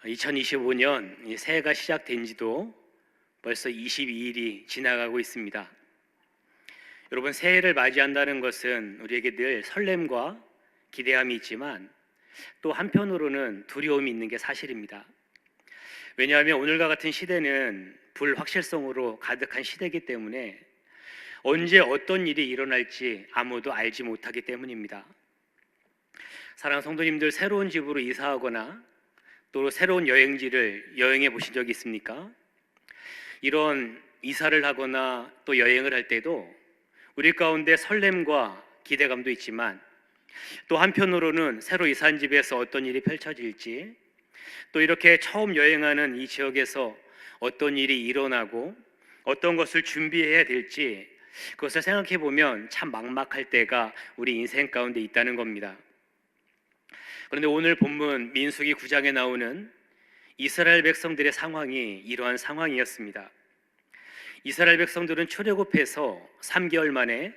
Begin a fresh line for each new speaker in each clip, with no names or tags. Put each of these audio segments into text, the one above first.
2025년 새해가 시작된 지도 벌써 22일이 지나가고 있습니다. 여러분, 새해를 맞이한다는 것은 우리에게 늘 설렘과 기대함이 있지만 또 한편으로는 두려움이 있는 게 사실입니다. 왜냐하면 오늘과 같은 시대는 불확실성으로 가득한 시대이기 때문에 언제 어떤 일이 일어날지 아무도 알지 못하기 때문입니다. 사랑하는 성도님들, 새로운 집으로 이사하거나 또 새로운 여행지를 여행해 보신 적이 있습니까? 이런 이사를 하거나 또 여행을 할 때도 우리 가운데 설렘과 기대감도 있지만 또 한편으로는 새로 이사한 집에서 어떤 일이 펼쳐질지, 또 이렇게 처음 여행하는 이 지역에서 어떤 일이 일어나고 어떤 것을 준비해야 될지, 그것을 생각해 보면 참 막막할 때가 우리 인생 가운데 있다는 겁니다. 그런데 오늘 본문 민수기 9장에 나오는 이스라엘 백성들의 상황이 이러한 상황이었습니다. 이스라엘 백성들은 출애굽해서 3개월 만에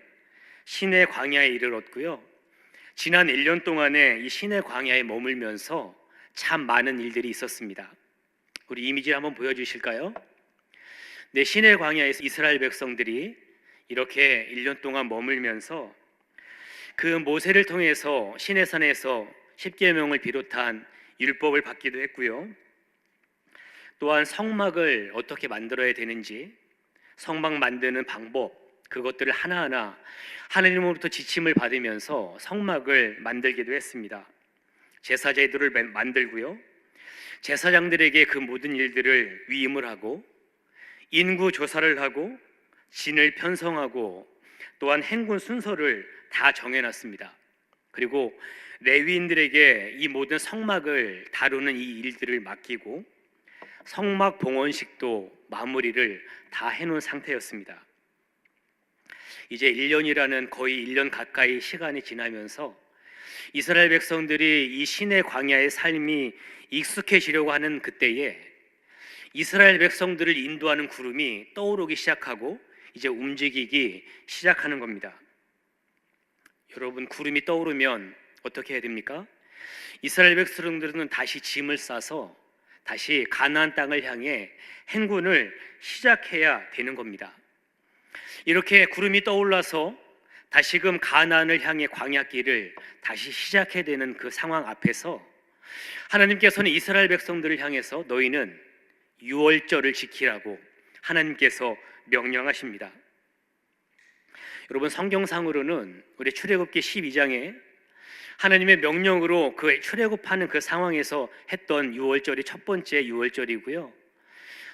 시내 광야에 이르렀고요. 지난 1년 동안에 이 시내 광야에 머물면서 참 많은 일들이 있었습니다. 우리 이미지 한번 보여주실까요? 네, 시내 광야에서 이스라엘 백성들이 이렇게 1년 동안 머물면서 그 모세를 통해서 시내산에서 십계명을 비롯한 율법을 받기도 했고요. 또한 성막을 어떻게 만들어야 되는지, 성막 만드는 방법, 그것들을 하나하나 하나님으로부터 지침을 받으면서 성막을 만들기도 했습니다. 제사제들을 만들고요. 제사장들에게 그 모든 일들을 위임을 하고 인구 조사를 하고 진을 편성하고 또한 행군 순서를 다 정해놨습니다. 그리고 레위인들에게 이 모든 성막을 다루는 이 일들을 맡기고 성막 봉헌식도 마무리를 다 해놓은 상태였습니다. 이제 1년이라는 거의 1년 가까이 시간이 지나면서 이스라엘 백성들이 이 시내 광야의 삶이 익숙해지려고 하는 그때에 이스라엘 백성들을 인도하는 구름이 떠오르기 시작하고 이제 움직이기 시작하는 겁니다. 여러분, 구름이 떠오르면 어떻게 해야 됩니까? 이스라엘 백성들은 다시 짐을 싸서 다시 가나안 땅을 향해 행군을 시작해야 되는 겁니다. 이렇게 구름이 떠올라서 다시금 가나안을 향해 광야길을 다시 시작해야 되는 그 상황 앞에서 하나님께서는 이스라엘 백성들을 향해서 너희는 유월절을 지키라고 하나님께서 명령하십니다. 여러분, 성경상으로는 우리 출애굽기 12장에 하나님의 명령으로 그 출애굽하는 그 상황에서 했던 유월절이 첫 번째 유월절이고요.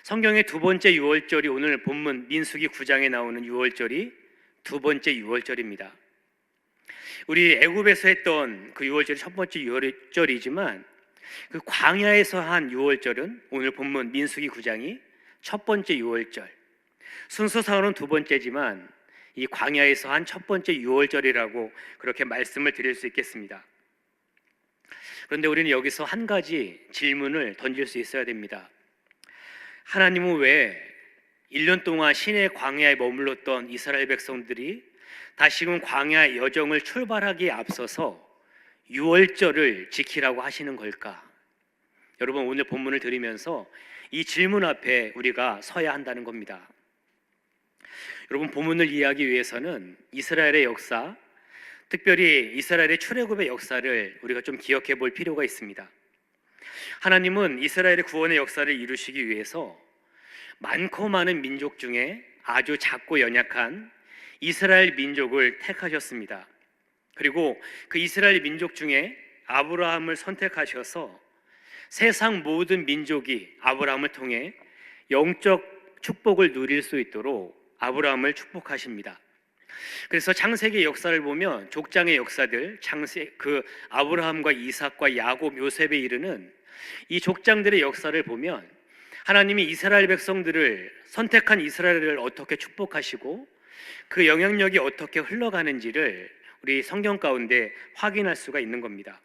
성경의 두 번째 유월절이 오늘 본문 민수기 9장에 나오는 유월절이 두 번째 유월절입니다. 우리 애굽에서 했던 그 유월절이 첫 번째 유월절이지만 그 광야에서 한 유월절은 오늘 본문 민수기 9장이 첫 번째 유월절, 순서상으로는 두 번째지만 이 광야에서 한 첫 번째 유월절이라고 그렇게 말씀을 드릴 수 있겠습니다. 그런데 우리는 여기서 한 가지 질문을 던질 수 있어야 됩니다. 하나님은 왜 1년 동안 시내 광야에 머물렀던 이스라엘 백성들이 다시금 광야 여정을 출발하기에 앞서서 유월절을 지키라고 하시는 걸까? 여러분, 오늘 본문을 들으면서 이 질문 앞에 우리가 서야 한다는 겁니다. 여러분, 본문을 이해하기 위해서는 이스라엘의 역사, 특별히 이스라엘의 출애굽의 역사를 우리가 좀 기억해 볼 필요가 있습니다. 하나님은 이스라엘의 구원의 역사를 이루시기 위해서 많고 많은 민족 중에 아주 작고 연약한 이스라엘 민족을 택하셨습니다. 그리고 그 이스라엘 민족 중에 아브라함을 선택하셔서 세상 모든 민족이 아브라함을 통해 영적 축복을 누릴 수 있도록 아브라함을 축복하십니다. 그래서 창세기 역사를 보면 족장의 역사들, 그 아브라함과 이삭과 야곱, 요셉에 이르는 이 족장들의 역사를 보면 하나님이 이스라엘 백성들을 선택한 이스라엘을 어떻게 축복하시고 그 영향력이 어떻게 흘러가는지를 우리 성경 가운데 확인할 수가 있는 겁니다.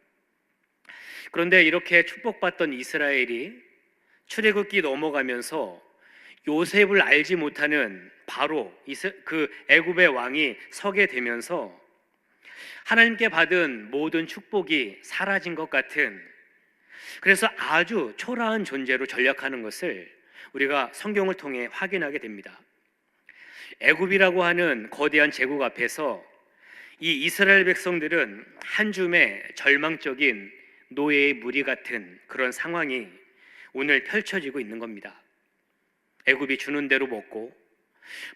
그런데 이렇게 축복받던 이스라엘이 출애굽기 넘어가면서 요셉을 알지 못하는 바로 그 애굽의 왕이 서게 되면서 하나님께 받은 모든 축복이 사라진 것 같은 그래서 아주 초라한 존재로 전락하는 것을 우리가 성경을 통해 확인하게 됩니다. 애굽이라고 하는 거대한 제국 앞에서 이 이스라엘 백성들은 한 줌의 절망적인 노예의 무리 같은 그런 상황이 오늘 펼쳐지고 있는 겁니다. 애굽이 주는 대로 먹고,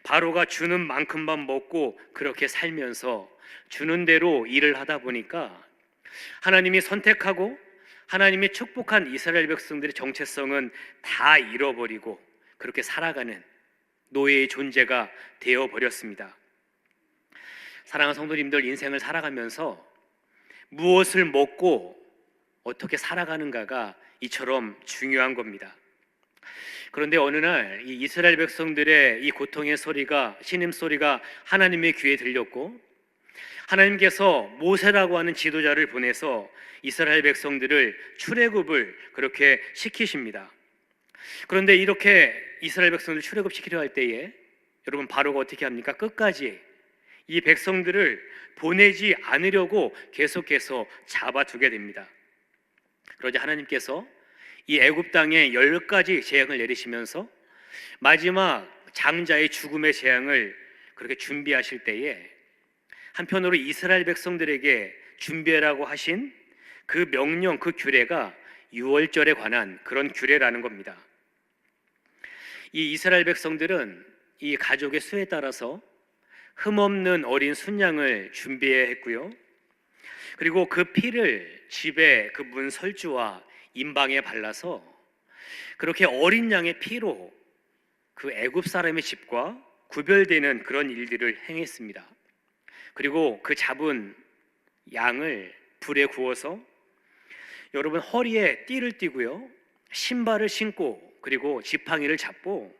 바로가 주는 만큼만 먹고 그렇게 살면서 주는 대로 일을 하다 보니까 하나님이 선택하고 하나님이 축복한 이스라엘 백성들의 정체성은 다 잃어버리고 그렇게 살아가는 노예의 존재가 되어버렸습니다. 사랑하는 성도님들, 인생을 살아가면서 무엇을 먹고 어떻게 살아가는가가 이처럼 중요한 겁니다. 그런데 어느 날 이 이스라엘 백성들의 이 고통의 소리가, 신음소리가 하나님의 귀에 들렸고, 하나님께서 모세라고 하는 지도자를 보내서 이스라엘 백성들을 출애굽을 그렇게 시키십니다. 그런데 이렇게 이스라엘 백성들을 출애굽시키려 할 때에 여러분, 바로가 어떻게 합니까? 끝까지 이 백성들을 보내지 않으려고 계속해서 잡아두게 됩니다. 그러자 하나님께서 이 애굽 땅에 10가지 재앙을 내리시면서 마지막 장자의 죽음의 재앙을 그렇게 준비하실 때에 한편으로 이스라엘 백성들에게 준비하라고 하신 그 명령, 그 규례가 유월절에 관한 그런 규례라는 겁니다. 이 이스라엘 백성들은 이 가족의 수에 따라서 흠없는 어린 순양을 준비해야 했고요. 그리고 그 피를 집에 그 문 설주와 임방에 발라서 그렇게 어린 양의 피로 그 애굽 사람의 집과 구별되는 그런 일들을 행했습니다. 그리고 그 잡은 양을 불에 구워서 여러분 허리에 띠를 띠고요, 신발을 신고 그리고 지팡이를 잡고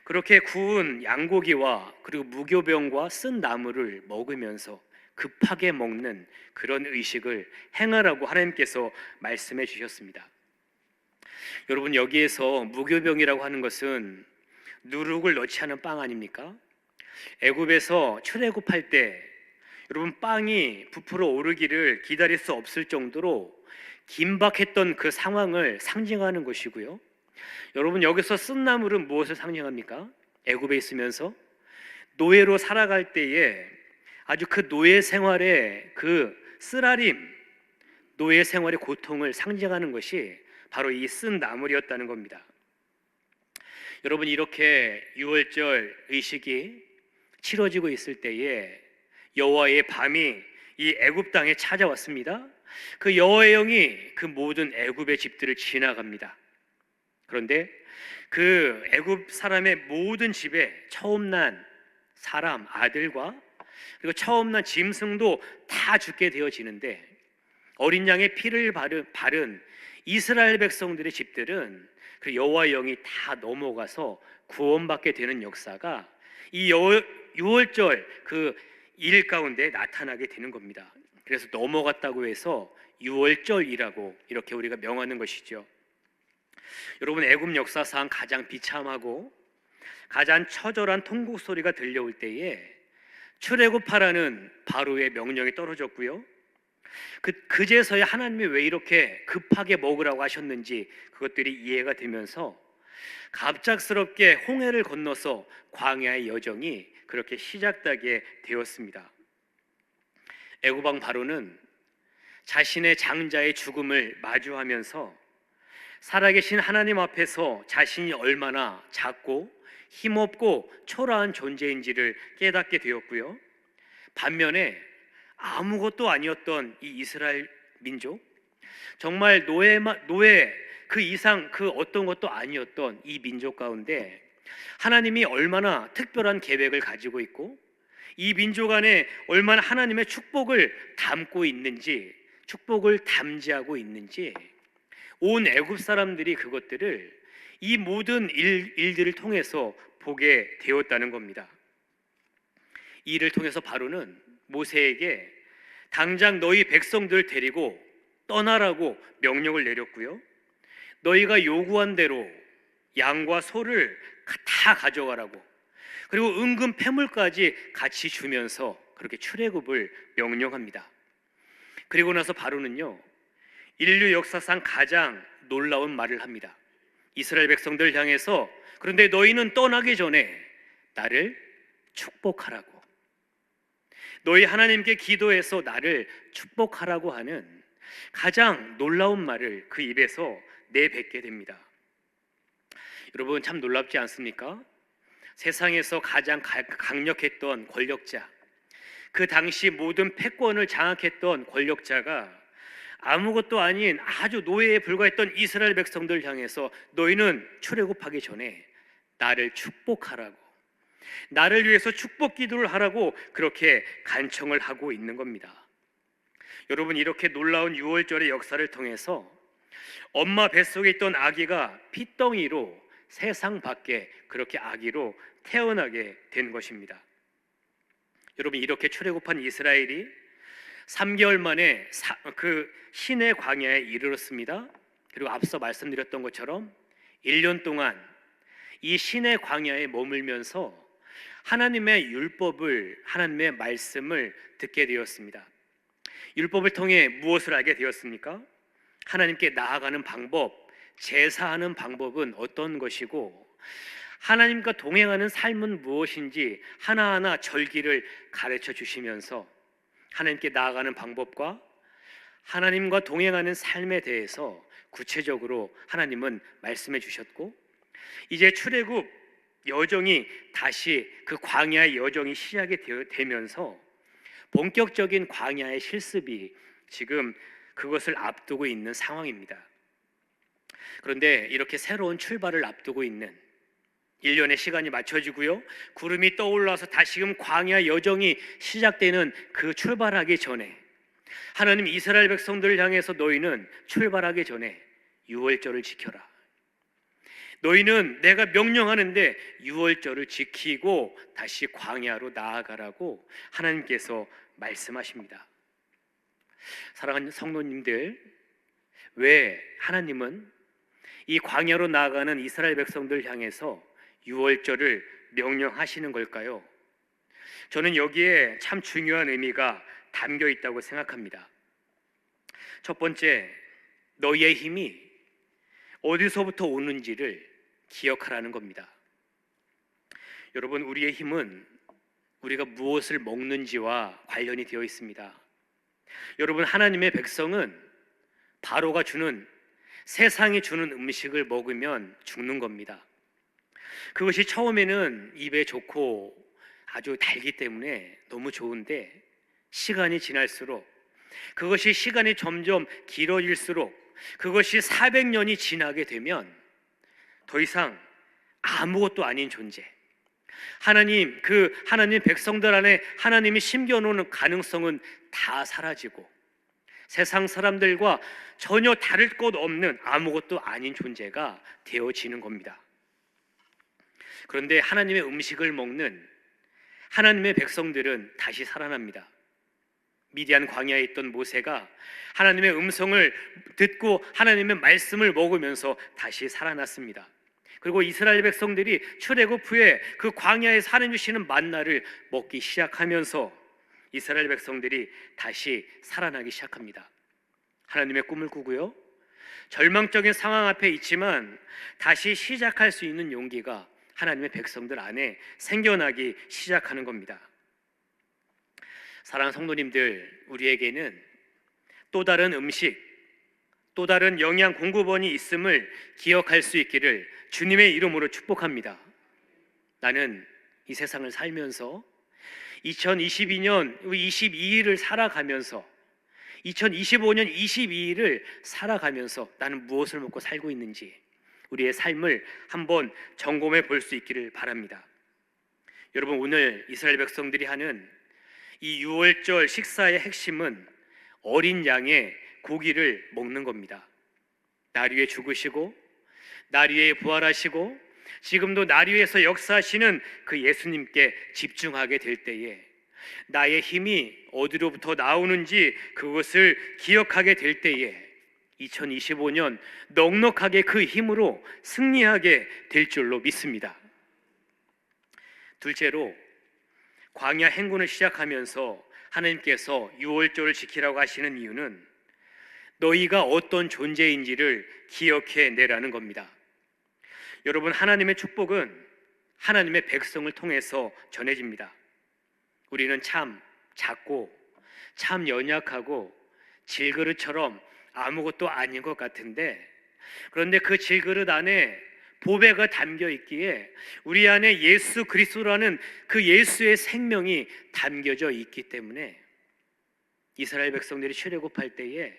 그렇게 구운 양고기와 그리고 무교병과 쓴 나물을 먹으면서 급하게 먹는 그런 의식을 행하라고 하나님께서 말씀해 주셨습니다. 여러분, 여기에서 무교병이라고 하는 것은 누룩을 넣지 않은 빵 아닙니까? 애굽에서 출애굽할 때 여러분, 빵이 부풀어 오르기를 기다릴 수 없을 정도로 긴박했던 그 상황을 상징하는 것이고요. 여러분, 여기서 쓴 나물은 무엇을 상징합니까? 애굽에 있으면서 노예로 살아갈 때에 아주 그 노예 생활의 그 쓰라림, 노예 생활의 고통을 상징하는 것이 바로 이 쓴 나물이었다는 겁니다. 여러분, 이렇게 유월절 의식이 치러지고 있을 때에 여호와의 밤이 이 애굽 땅에 찾아왔습니다. 그 여호와의 영이 그 모든 애굽의 집들을 지나갑니다. 그런데 그 애굽 사람의 모든 집에 처음 난 사람, 아들과 그리고 처음 난 짐승도 다 죽게 되어지는데, 어린 양의 피를 바른 이스라엘 백성들의 집들은 그 여호와의 영이 다 넘어가서 구원받게 되는 역사가 이 유월절 그 일 가운데 나타나게 되는 겁니다. 그래서 넘어갔다고 해서 유월절이라고 이렇게 우리가 명하는 것이죠. 여러분, 애굽 역사상 가장 비참하고 가장 처절한 통곡 소리가 들려올 때에 출애굽하라는 바로의 명령이 떨어졌고요. 그제서야 하나님이 왜 이렇게 급하게 먹으라고 하셨는지 그것들이 이해가 되면서 갑작스럽게 홍해를 건너서 광야의 여정이 그렇게 시작되게 되었습니다. 애굽 왕 바로는 자신의 장자의 죽음을 마주하면서 살아계신 하나님 앞에서 자신이 얼마나 작고 힘없고 초라한 존재인지를 깨닫게 되었고요. 반면에 아무것도 아니었던 이 이스라엘 민족, 정말 노예 그 이상 그 어떤 것도 아니었던 이 민족 가운데 하나님이 얼마나 특별한 계획을 가지고 있고 이 민족 안에 얼마나 하나님의 축복을 담고 있는지, 축복을 담지하고 있는지 온 애굽 사람들이 그것들을 이 모든 일들을 통해서 보게 되었다는 겁니다. 이 일을 통해서 바로는 모세에게 당장 너희 백성들 데리고 떠나라고 명령을 내렸고요. 너희가 요구한 대로 양과 소를 다 가져가라고, 그리고 은금 패물까지 같이 주면서 그렇게 출애굽을 명령합니다. 그리고 나서 바로는요, 인류 역사상 가장 놀라운 말을 합니다. 이스라엘 백성들 향해서 그런데 너희는 떠나기 전에 나를 축복하라고, 너희 하나님께 기도해서 나를 축복하라고 하는 가장 놀라운 말을 그 입에서 내뱉게 됩니다. 여러분, 참 놀랍지 않습니까? 세상에서 가장 강력했던 권력자, 그 당시 모든 패권을 장악했던 권력자가 아무것도 아닌 아주 노예에 불과했던 이스라엘 백성들 향해서 너희는 출애굽하기 전에 나를 축복하라고, 나를 위해서 축복 기도를 하라고 그렇게 간청을 하고 있는 겁니다. 여러분, 이렇게 놀라운 유월절의 역사를 통해서 엄마 뱃속에 있던 아기가 핏덩이로 세상 밖에 그렇게 아기로 태어나게 된 것입니다. 여러분, 이렇게 출애굽한 이스라엘이 3개월 만에 그 시내 광야에 이르렀습니다. 그리고 앞서 말씀드렸던 것처럼 1년 동안 이 시내 광야에 머물면서 하나님의 율법을, 하나님의 말씀을 듣게 되었습니다. 율법을 통해 무엇을 알게 되었습니까? 하나님께 나아가는 방법, 제사하는 방법은 어떤 것이고 하나님과 동행하는 삶은 무엇인지 하나하나 절기를 가르쳐 주시면서 하나님께 나아가는 방법과 하나님과 동행하는 삶에 대해서 구체적으로 하나님은 말씀해 주셨고, 이제 출애굽 여정이 다시 그 광야의 여정이 시작이 되면서 본격적인 광야의 실습이 지금 그것을 앞두고 있는 상황입니다. 그런데 이렇게 새로운 출발을 앞두고 있는 1년의 시간이 맞춰지고요, 구름이 떠올라서 다시금 광야 여정이 시작되는 그 출발하기 전에 하나님 이스라엘 백성들을 향해서 너희는 출발하기 전에 유월절을 지켜라. 너희는 내가 명령하는데 유월절을 지키고 다시 광야로 나아가라고 하나님께서 말씀하십니다. 사랑하는 성도님들, 왜 하나님은 이 광야로 나아가는 이스라엘 백성들 향해서 유월절을 명령하시는 걸까요? 저는 여기에 참 중요한 의미가 담겨 있다고 생각합니다. 첫 번째, 너희의 힘이 어디서부터 오는지를 기억하라는 겁니다. 여러분, 우리의 힘은 우리가 무엇을 먹는지와 관련이 되어 있습니다. 여러분, 하나님의 백성은 바로가 주는, 세상이 주는 음식을 먹으면 죽는 겁니다. 그것이 처음에는 입에 좋고 아주 달기 때문에 너무 좋은데 시간이 지날수록, 그것이 시간이 점점 길어질수록, 그것이 400년이 지나게 되면 더 이상 아무것도 아닌 존재, 하나님, 그 하나님 백성들 안에 하나님이 심겨놓는 가능성은 다 사라지고 세상 사람들과 전혀 다를 것 없는 아무것도 아닌 존재가 되어지는 겁니다. 그런데 하나님의 음식을 먹는 하나님의 백성들은 다시 살아납니다. 미디안 광야에 있던 모세가 하나님의 음성을 듣고 하나님의 말씀을 먹으면서 다시 살아났습니다. 그리고 이스라엘 백성들이 출애굽 후에 그 광야에서 하나님 주시는 만나를 먹기 시작하면서 이스라엘 백성들이 다시 살아나기 시작합니다. 하나님의 꿈을 꾸고요, 절망적인 상황 앞에 있지만 다시 시작할 수 있는 용기가 하나님의 백성들 안에 생겨나기 시작하는 겁니다. 사랑하는 성도님들, 우리에게는 또 다른 음식, 또 다른 영양 공급원이 있음을 기억할 수 있기를 주님의 이름으로 축복합니다. 나는 이 세상을 살면서 2022년 22일을 살아가면서 2025년 22일을 살아가면서 나는 무엇을 먹고 살고 있는지 우리의 삶을 한번 점검해 볼 수 있기를 바랍니다. 여러분, 오늘 이스라엘 백성들이 하는 이 유월절 식사의 핵심은 어린 양의 고기를 먹는 겁니다. 날 위해 죽으시고 날 위해 부활하시고 지금도 날 위해서 역사하시는 그 예수님께 집중하게 될 때에 나의 힘이 어디로부터 나오는지 그것을 기억하게 될 때에 2025년 넉넉하게 그 힘으로 승리하게 될 줄로 믿습니다. 둘째로, 광야 행군을 시작하면서 하나님께서 유월절을 지키라고 하시는 이유는 너희가 어떤 존재인지를 기억해 내라는 겁니다. 여러분, 하나님의 축복은 하나님의 백성을 통해서 전해집니다. 우리는 참 작고 참 연약하고 질그릇처럼 아무것도 아닌 것 같은데, 그런데 그 질그릇 안에 보배가 담겨 있기에 우리 안에 예수 그리스도라는 그 예수의 생명이 담겨져 있기 때문에 이스라엘 백성들이 출애굽할 때에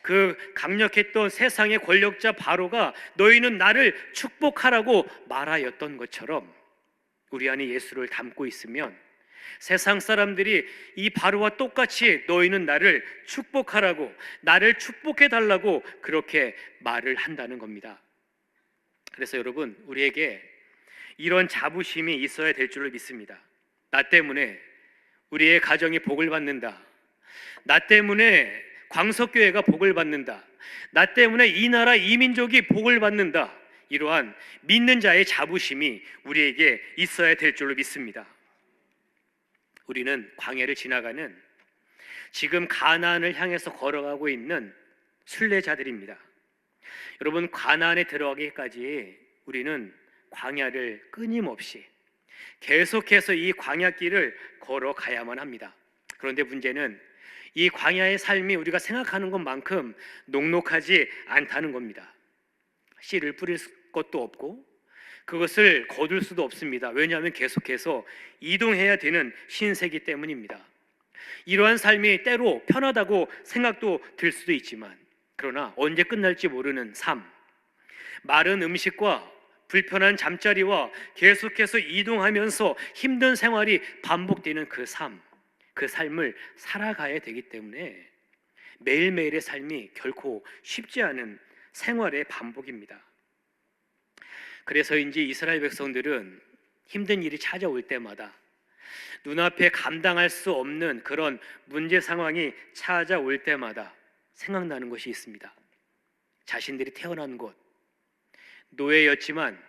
그 강력했던 세상의 권력자 바로가 너희는 나를 축복하라고 말하였던 것처럼 우리 안에 예수를 담고 있으면 세상 사람들이 이 바로와 똑같이 너희는 나를 축복하라고, 나를 축복해 달라고 그렇게 말을 한다는 겁니다. 그래서 여러분, 우리에게 이런 자부심이 있어야 될 줄을 믿습니다. 나 때문에 우리의 가정이 복을 받는다. 나 때문에 광석교회가 복을 받는다. 나 때문에 이 나라 이 민족이 복을 받는다. 이러한 믿는 자의 자부심이 우리에게 있어야 될 줄로 믿습니다. 우리는 광야를 지나가는 지금 가나안을 향해서 걸어가고 있는 순례자들입니다. 여러분, 가나안에 들어가기까지 우리는 광야를 끊임없이 계속해서 이 광야길을 걸어가야만 합니다. 그런데 문제는 이 광야의 삶이 우리가 생각하는 것만큼 녹록하지 않다는 겁니다. 씨를 뿌릴 것도 없고 그것을 거둘 수도 없습니다. 왜냐하면 계속해서 이동해야 되는 신세기 때문입니다. 이러한 삶이 때로 편하다고 생각도 들 수도 있지만, 그러나 언제 끝날지 모르는 삶, 마른 음식과 불편한 잠자리와 계속해서 이동하면서 힘든 생활이 반복되는 그 삶, 그 삶을 살아가야 되기 때문에 매일매일의 삶이 결코 쉽지 않은 생활의 반복입니다. 그래서인지 이스라엘 백성들은 힘든 일이 찾아올 때마다, 눈앞에 감당할 수 없는 그런 문제 상황이 찾아올 때마다 생각나는 것이 있습니다. 자신들이 태어난 곳, 노예였지만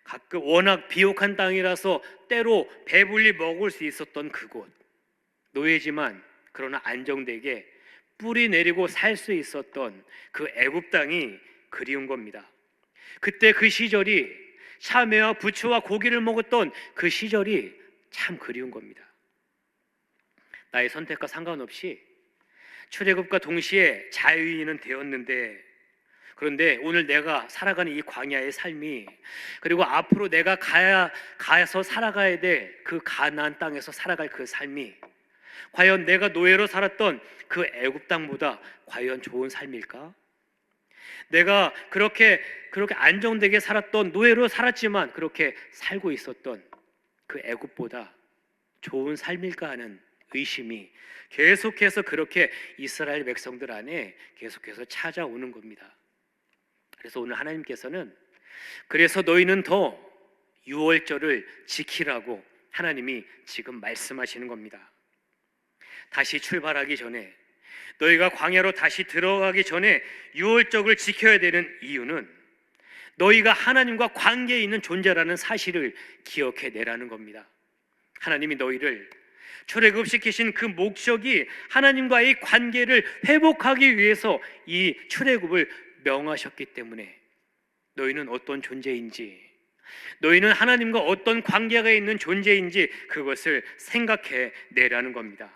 가끔 워낙 비옥한 땅이라서 때로 배불리 먹을 수 있었던 그곳, 노예지만 그러나 안정되게 뿌리 내리고 살 수 있었던 그 애굽 땅이 그리운 겁니다. 그때 그 시절이, 참외와 부추와 고기를 먹었던 그 시절이 참 그리운 겁니다. 나의 선택과 상관없이 출애굽과 동시에 자유인은 되었는데, 그런데 오늘 내가 살아가는 이 광야의 삶이, 그리고 앞으로 내가 가서 살아가야 될 그 가나안 땅에서 살아갈 그 삶이 과연 내가 노예로 살았던 그 애굽 땅보다 과연 좋은 삶일까? 내가 그렇게 안정되게 살았던, 노예로 살았지만 그렇게 살고 있었던 그 애굽보다 좋은 삶일까 하는 의심이 계속해서 그렇게 이스라엘 백성들 안에 계속해서 찾아오는 겁니다. 그래서 오늘 하나님께서는 그래서 너희는 더 유월절을 지키라고 하나님이 지금 말씀하시는 겁니다. 다시 출발하기 전에, 너희가 광야로 다시 들어가기 전에 유월절을 지켜야 되는 이유는 너희가 하나님과 관계에 있는 존재라는 사실을 기억해 내라는 겁니다. 하나님이 너희를 출애굽시키신 그 목적이 하나님과의 관계를 회복하기 위해서 이 출애굽을 명하셨기 때문에 너희는 어떤 존재인지, 너희는 하나님과 어떤 관계가 있는 존재인지 그것을 생각해 내라는 겁니다.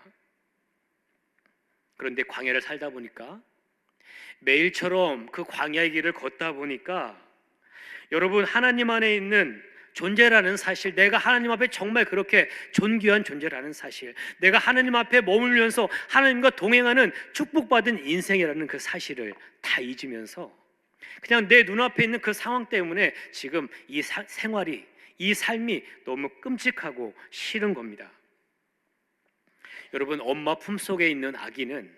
그런데 광야를 살다 보니까, 매일처럼 그 광야의 길을 걷다 보니까 여러분, 하나님 안에 있는 존재라는 사실, 내가 하나님 앞에 정말 그렇게 존귀한 존재라는 사실, 내가 하나님 앞에 머물면서 하나님과 동행하는 축복받은 인생이라는 그 사실을 다 잊으면서 그냥 내 눈앞에 있는 그 상황 때문에 지금 이 생활이, 이 삶이 너무 끔찍하고 싫은 겁니다. 여러분, 엄마 품속에 있는 아기는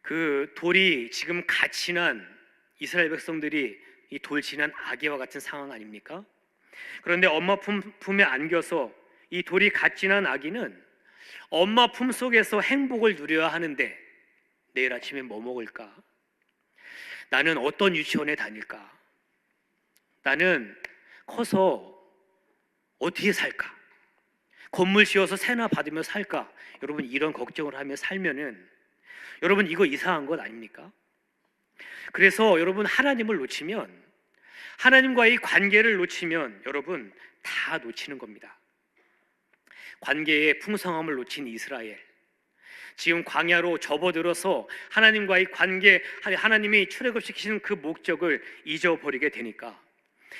그 돌이 지금 갓이 난 이스라엘 백성들이 이 돌이 난 아기와 같은 상황 아닙니까? 그런데 엄마 품에 안겨서 이 돌이 갓이 난 아기는 엄마 품속에서 행복을 누려야 하는데 내일 아침에 뭐 먹을까? 나는 어떤 유치원에 다닐까? 나는 커서 어떻게 살까? 건물 지어서 세나 받으며 살까? 여러분, 이런 걱정을 하며 살면은 여러분, 이거 이상한 것 아닙니까? 그래서 여러분, 하나님을 놓치면, 하나님과의 관계를 놓치면 여러분 다 놓치는 겁니다. 관계의 풍성함을 놓친 이스라엘, 지금 광야로 접어들어서 하나님과의 관계, 하나님이 출애굽시키시는 그 목적을 잊어버리게 되니까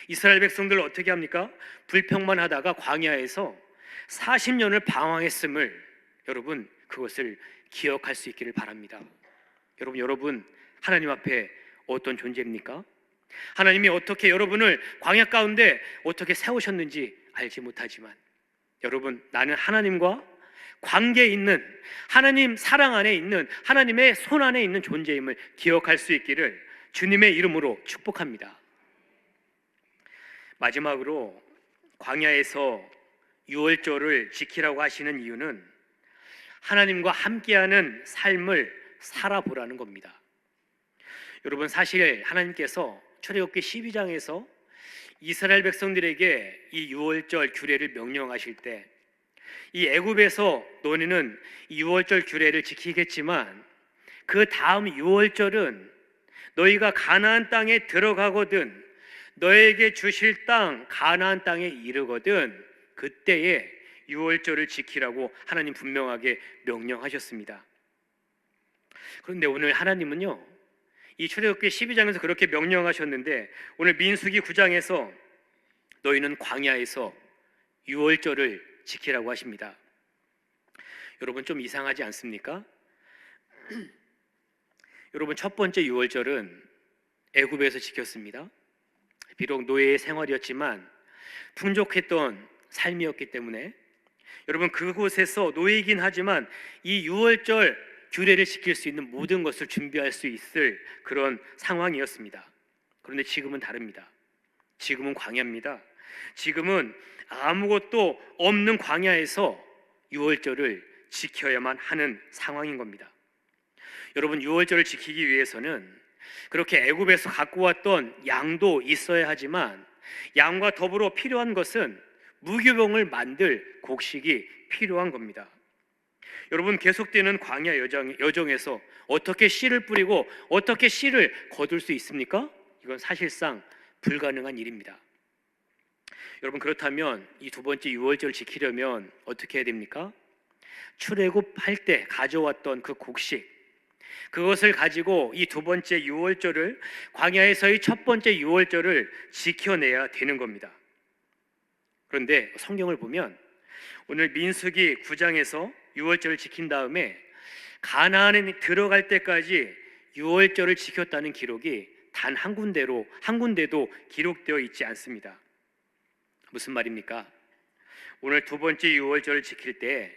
이스라엘 백성들 어떻게 합니까? 불평만 하다가 광야에서 40년을 방황했음을 여러분, 그것을 기억할 수 있기를 바랍니다. 여러분 하나님 앞에 어떤 존재입니까? 하나님이 어떻게 여러분을 광야 가운데 어떻게 세우셨는지 알지 못하지만 여러분, 나는 하나님과 관계에 있는, 하나님 사랑 안에 있는, 하나님의 손 안에 있는 존재임을 기억할 수 있기를 주님의 이름으로 축복합니다. 마지막으로 광야에서 유월절을 지키라고 하시는 이유는 하나님과 함께하는 삶을 살아보라는 겁니다. 여러분, 사실 하나님께서 출애굽기 12장에서 이스라엘 백성들에게 이 유월절 규례를 명령하실 때, 이 애굽에서 너희는 이 유월절 규례를 지키겠지만 그 다음 유월절은 너희가 가나안 땅에 들어가거든, 너에게 주실 땅 가나안 땅에 이르거든 그때에 유월절을 지키라고 하나님 분명하게 명령하셨습니다. 그런데 오늘 하나님은요, 이 출애굽기 12장에서 그렇게 명령하셨는데 오늘 민수기 9장에서 너희는 광야에서 유월절을 지키라고 하십니다. 여러분, 좀 이상하지 않습니까? 여러분, 첫 번째 유월절은 애굽에서 지켰습니다. 비록 노예의 생활이었지만 풍족했던 삶이었기 때문에 여러분, 그곳에서 노예이긴 하지만 이 유월절 규례를 지킬 수 있는 모든 것을 준비할 수 있을 그런 상황이었습니다. 그런데 지금은 다릅니다. 지금은 광야입니다. 지금은 아무것도 없는 광야에서 유월절을 지켜야만 하는 상황인 겁니다. 여러분, 유월절을 지키기 위해서는 그렇게 애굽에서 갖고 왔던 양도 있어야 하지만 양과 더불어 필요한 것은 무교병을 만들 곡식이 필요한 겁니다. 여러분, 계속되는 광야 여정에서 어떻게 씨를 뿌리고 어떻게 씨를 거둘 수 있습니까? 이건 사실상 불가능한 일입니다. 여러분, 그렇다면 이 두 번째 유월절을 지키려면 어떻게 해야 됩니까? 출애굽할 때 가져왔던 그 곡식, 그것을 가지고 이 두 번째 유월절을, 광야에서의 첫 번째 유월절을 지켜내야 되는 겁니다. 그런데 성경을 보면 오늘 민수기 9장에서 유월절을 지킨 다음에 가나안에 들어갈 때까지 유월절을 지켰다는 기록이 단 한 군데도 기록되어 있지 않습니다. 무슨 말입니까? 오늘 두 번째 유월절을 지킬 때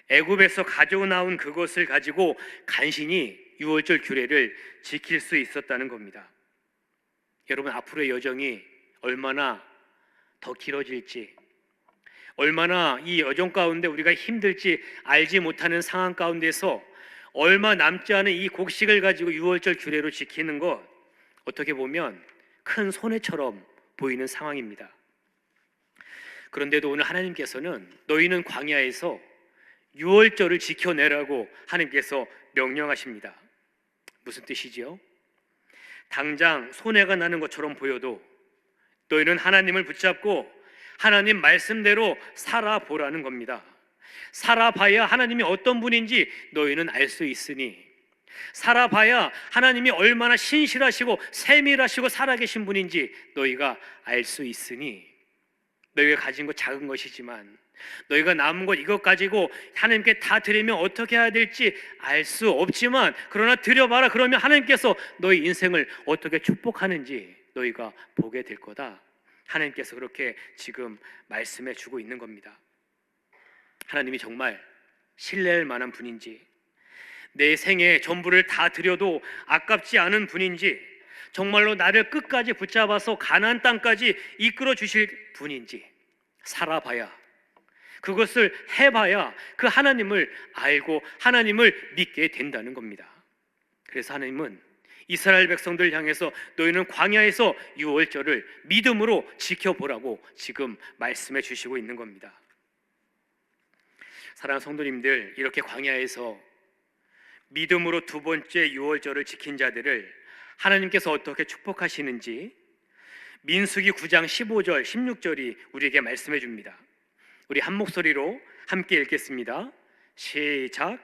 애굽에서 가져나온 그것을 가지고 간신히 유월절 규례를 지킬 수 있었다는 겁니다. 여러분, 앞으로의 여정이 얼마나 더 길어질지, 얼마나 이 여정 가운데 우리가 힘들지 알지 못하는 상황 가운데서 얼마 남지 않은 이 곡식을 가지고 유월절 규례로 지키는 것, 어떻게 보면 큰 손해처럼 보이는 상황입니다. 그런데도 오늘 하나님께서는 너희는 광야에서 유월절을 지켜내라고 하나님께서 명령하십니다. 무슨 뜻이지요? 당장 손해가 나는 것처럼 보여도 너희는 하나님을 붙잡고 하나님 말씀대로 살아보라는 겁니다. 살아봐야 하나님이 어떤 분인지 너희는 알 수 있으니, 살아봐야 하나님이 얼마나 신실하시고 세밀하시고 살아계신 분인지 너희가 알 수 있으니, 너희가 가진 것 작은 것이지만 너희가 남은 것 이것 가지고 하나님께 다 드리면 어떻게 해야 될지 알 수 없지만 그러나 드려봐라. 그러면 하나님께서 너희 인생을 어떻게 축복하는지 너희가 보게 될 거다. 하나님께서 그렇게 지금 말씀해 주고 있는 겁니다. 하나님이 정말 신뢰할 만한 분인지, 내 생에 전부를 다 드려도 아깝지 않은 분인지, 정말로 나를 끝까지 붙잡아서 가나안 땅까지 이끌어 주실 분인지 살아봐야, 그것을 해봐야 그 하나님을 알고 하나님을 믿게 된다는 겁니다. 그래서 하나님은 이스라엘 백성들 향해서 너희는 광야에서 유월절을 믿음으로 지켜보라고 지금 말씀해 주시고 있는 겁니다. 사랑하는 성도님들, 이렇게 광야에서 믿음으로 두 번째 유월절을 지킨 자들을 하나님께서 어떻게 축복하시는지 민수기 9장 15절 16절이 우리에게 말씀해 줍니다. 우리 한 목소리로 함께 읽겠습니다. 시작.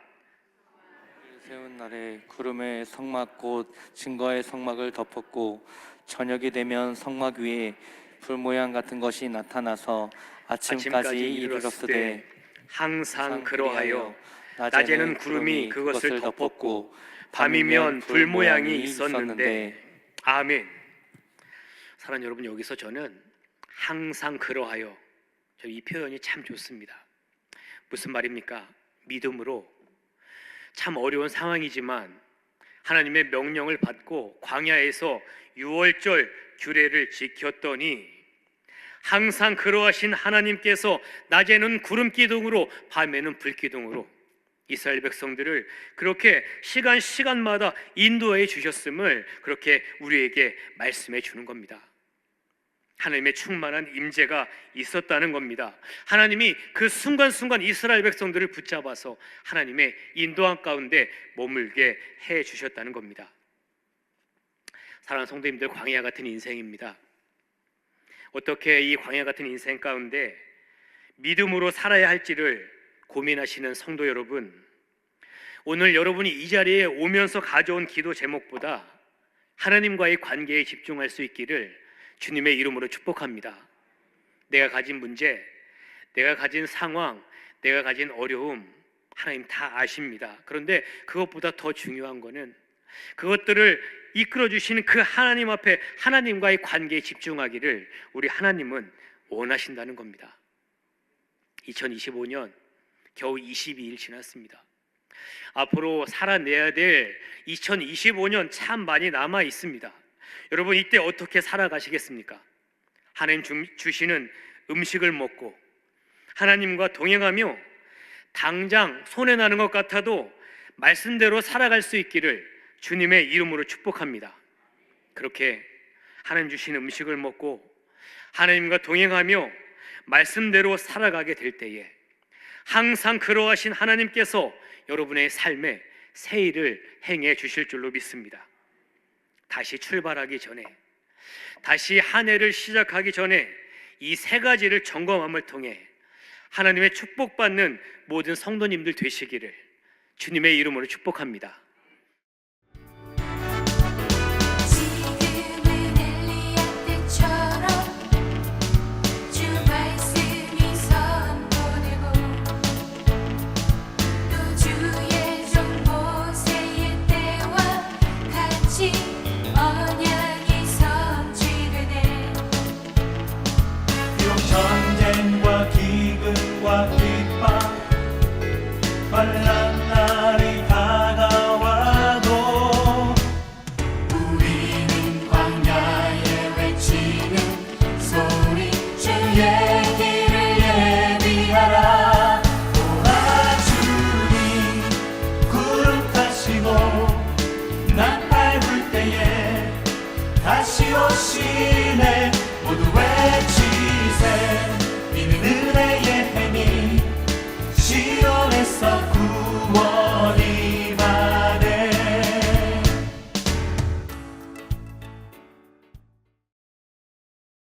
세운 날에 구름의 성막 곧 증거의 성막을 덮었고 저녁이 되면 성막 위에 불 모양 같은 것이 나타나서 아침까지 이르렀으되
항상 그러하여 낮에는 구름이 그것을 덮었고 밤이면 불 모양이 있었는데. 아멘. 사랑하는 여러분, 여기서 저는 항상 그러하여, 이 표현이 참 좋습니다. 무슨 말입니까? 믿음으로 참 어려운 상황이지만 하나님의 명령을 받고 광야에서 유월절 규례를 지켰더니 항상 그러하신 하나님께서 낮에는 구름 기둥으로 밤에는 불 기둥으로 이스라엘 백성들을 그렇게 시간마다 인도해 주셨음을 그렇게 우리에게 말씀해 주는 겁니다. 하나님의 충만한 임재가 있었다는 겁니다. 하나님이 그 순간순간 이스라엘 백성들을 붙잡아서 하나님의 인도함 가운데 머물게 해 주셨다는 겁니다. 사랑하는 성도님들, 광야 같은 인생입니다. 어떻게 이 광야 같은 인생 가운데 믿음으로 살아야 할지를 고민하시는 성도 여러분, 오늘 여러분이 이 자리에 오면서 가져온 기도 제목보다 하나님과의 관계에 집중할 수 있기를 주님의 이름으로 축복합니다. 내가 가진 문제, 내가 가진 상황, 내가 가진 어려움 하나님 다 아십니다. 그런데 그것보다 더 중요한 거는 그것들을 이끌어 주시는 그 하나님 앞에 하나님과의 관계에 집중하기를 우리 하나님은 원하신다는 겁니다. 2025년 겨우 22일 지났습니다. 앞으로 살아내야 될 2025년 참 많이 남아 있습니다. 여러분, 이때 어떻게 살아가시겠습니까? 하나님 주시는 음식을 먹고 하나님과 동행하며 당장 손해나는 것 같아도 말씀대로 살아갈 수 있기를 주님의 이름으로 축복합니다. 그렇게 하나님 주시는 음식을 먹고 하나님과 동행하며 말씀대로 살아가게 될 때에 항상 그러하신 하나님께서 여러분의 삶에 새 일을 행해 주실 줄로 믿습니다. 다시 출발하기 전에, 다시 한 해를 시작하기 전에 이 세 가지를 점검함을 통해 하나님의 축복받는 모든 성도님들 되시기를 주님의 이름으로 축복합니다.
전쟁과 기근과 핍박 발라